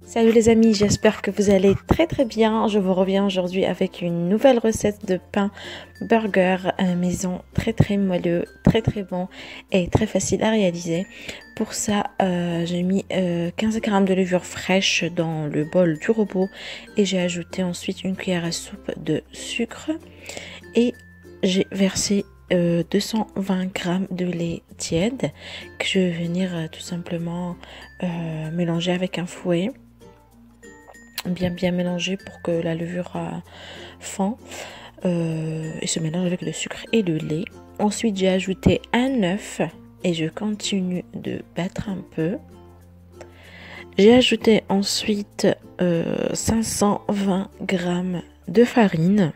Salut les amis, j'espère que vous allez très bien. Je vous reviens aujourd'hui avec une nouvelle recette de pain burger à la maison, très moelleux, très bon et très facile à réaliser. Pour ça, j'ai mis 15 g de levure fraîche dans le bol du robot et j'ai ajouté ensuite une cuillère à soupe de sucre et j'ai versé 220 g de lait tiède que je vais venir tout simplement mélanger avec un fouet. Bien mélanger pour que la levure fond et se mélange avec le sucre et le lait. Ensuite, j'ai ajouté un œuf et je continue de battre un peu. J'ai ajouté ensuite 520 g de farine.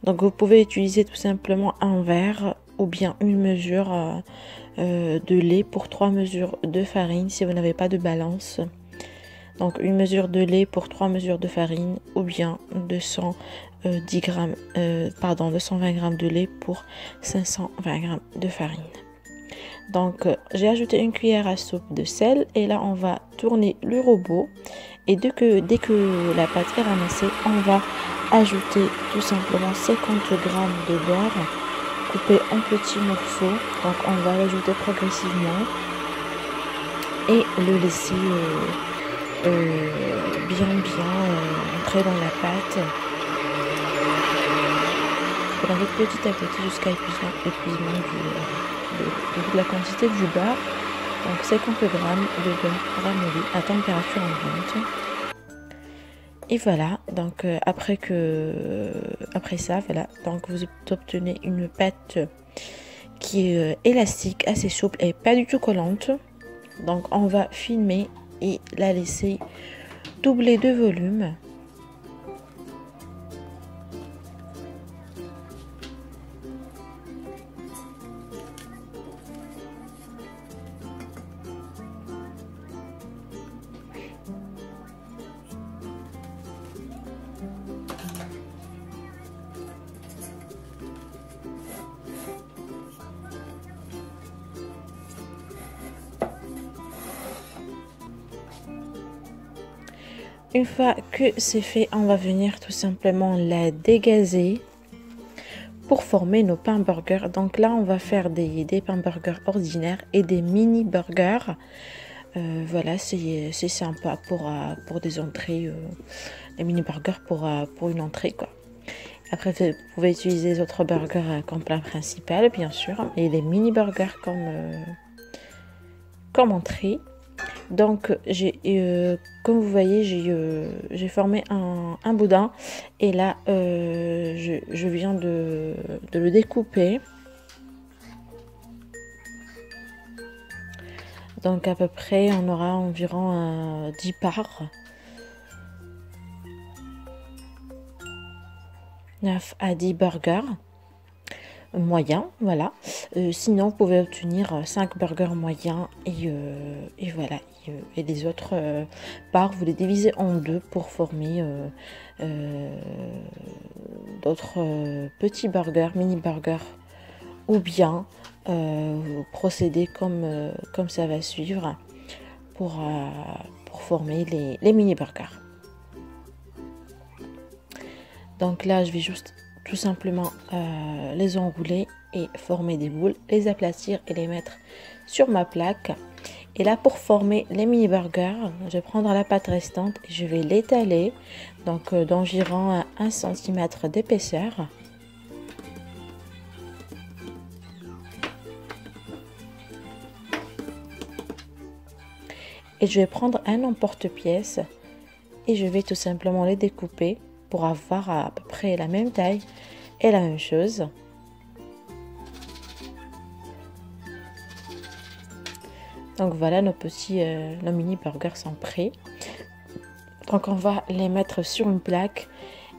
Donc vous pouvez utiliser tout simplement un verre ou bien une mesure de lait pour 3 mesures de farine si vous n'avez pas de balance. Donc une mesure de lait pour 3 mesures de farine ou bien 220 g de lait pour 520 g de farine. Donc j'ai ajouté une cuillère à soupe de sel et là on va tourner le robot et dès que la pâte est ramassée, on va ajouter tout simplement 50 g de beurre coupé en petits morceaux. Donc on va l'ajouter progressivement et le laisser bien entrer dans la pâte petit à petit jusqu'à épuisement de la quantité du beurre. Donc 50 g de beurre ramolli à température ambiante. Et voilà, donc après ça, voilà, donc vous obtenez une pâte qui est élastique, assez souple et pas du tout collante. Donc on va filmer et la laisser doubler de volume. Une fois que c'est fait, on va venir tout simplement la dégazer pour former nos pains burgers. Donc là, on va faire des pains burgers ordinaires et des mini burgers. Voilà, c'est sympa pour des entrées. Les mini burgers pour une entrée, quoi. Après, vous pouvez utiliser les autres burgers comme plat principal, bien sûr, et les mini burgers comme entrée. Donc comme vous voyez, j'ai formé un boudin et là je viens de le découper. Donc à peu près on aura environ 10 parts, 9 à 10 burgers moyens, voilà. Sinon vous pouvez obtenir 5 burgers moyens et voilà. Et les autres parts, vous les divisez en deux pour former d'autres petits burgers, mini burgers, ou bien vous procédez comme ça va suivre pour former les mini burgers. Donc là je vais juste tout simplement les enrouler et former des boules, les aplatir et les mettre sur ma plaque. Et là, pour former les mini burgers, je vais prendre la pâte restante et je vais l'étaler donc d'environ 1 cm d'épaisseur. Et je vais prendre un emporte-pièce et je vais tout simplement les découper pour avoir à peu près la même taille et la même chose. Donc voilà, nos mini burgers sont prêts. Donc on va les mettre sur une plaque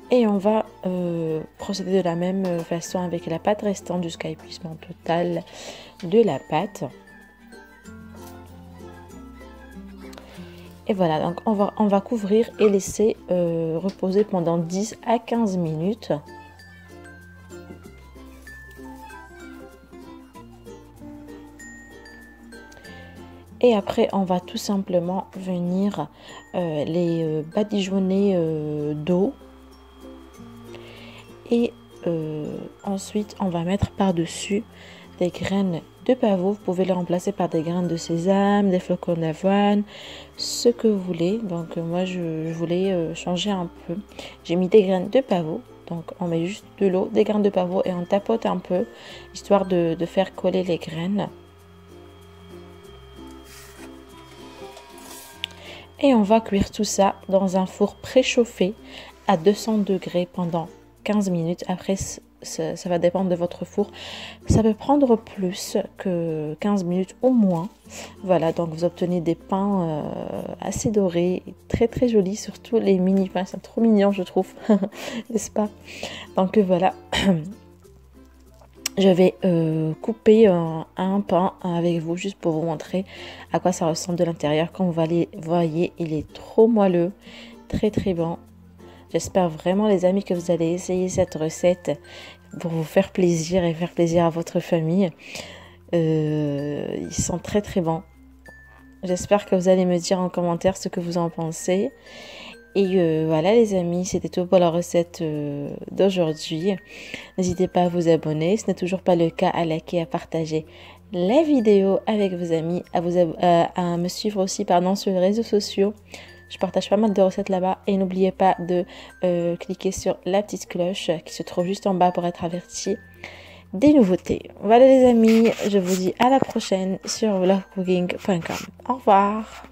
et on va procéder de la même façon avec la pâte restante jusqu'à épuisement total de la pâte. Et voilà, donc on va couvrir et laisser reposer pendant 10 à 15 minutes. Et après, on va tout simplement venir les badigeonner d'eau. Et ensuite, on va mettre par-dessus des graines de pavot. Vous pouvez les remplacer par des graines de sésame, des flocons d'avoine, ce que vous voulez. Donc moi, je voulais changer un peu. J'ai mis des graines de pavot. Donc on met juste de l'eau, des graines de pavot et on tapote un peu, histoire de faire coller les graines. Et on va cuire tout ça dans un four préchauffé à 200 degrés pendant 15 minutes. Après, ça va dépendre de votre four. Ça peut prendre plus que 15 minutes ou moins. Voilà, donc vous obtenez des pains assez dorés, très très jolis, surtout les mini pains. C'est trop mignon, je trouve, n'est-ce pas? Donc voilà. Je vais couper un pain avec vous juste pour vous montrer à quoi ça ressemble de l'intérieur. Comme vous voyez, il est trop moelleux, très très bon. J'espère vraiment les amis que vous allez essayer cette recette pour vous faire plaisir et faire plaisir à votre famille. Ils sont très très bons. J'espère que vous allez me dire en commentaire ce que vous en pensez. Et voilà les amis, c'était tout pour la recette d'aujourd'hui. N'hésitez pas à vous abonner, ce n'est toujours pas le cas, à liker, à partager la vidéo avec vos amis, à me suivre aussi sur les réseaux sociaux. Je partage pas mal de recettes là-bas et n'oubliez pas de cliquer sur la petite cloche qui se trouve juste en bas pour être averti des nouveautés. Voilà les amis, je vous dis à la prochaine sur vlogcooking.com. Au revoir.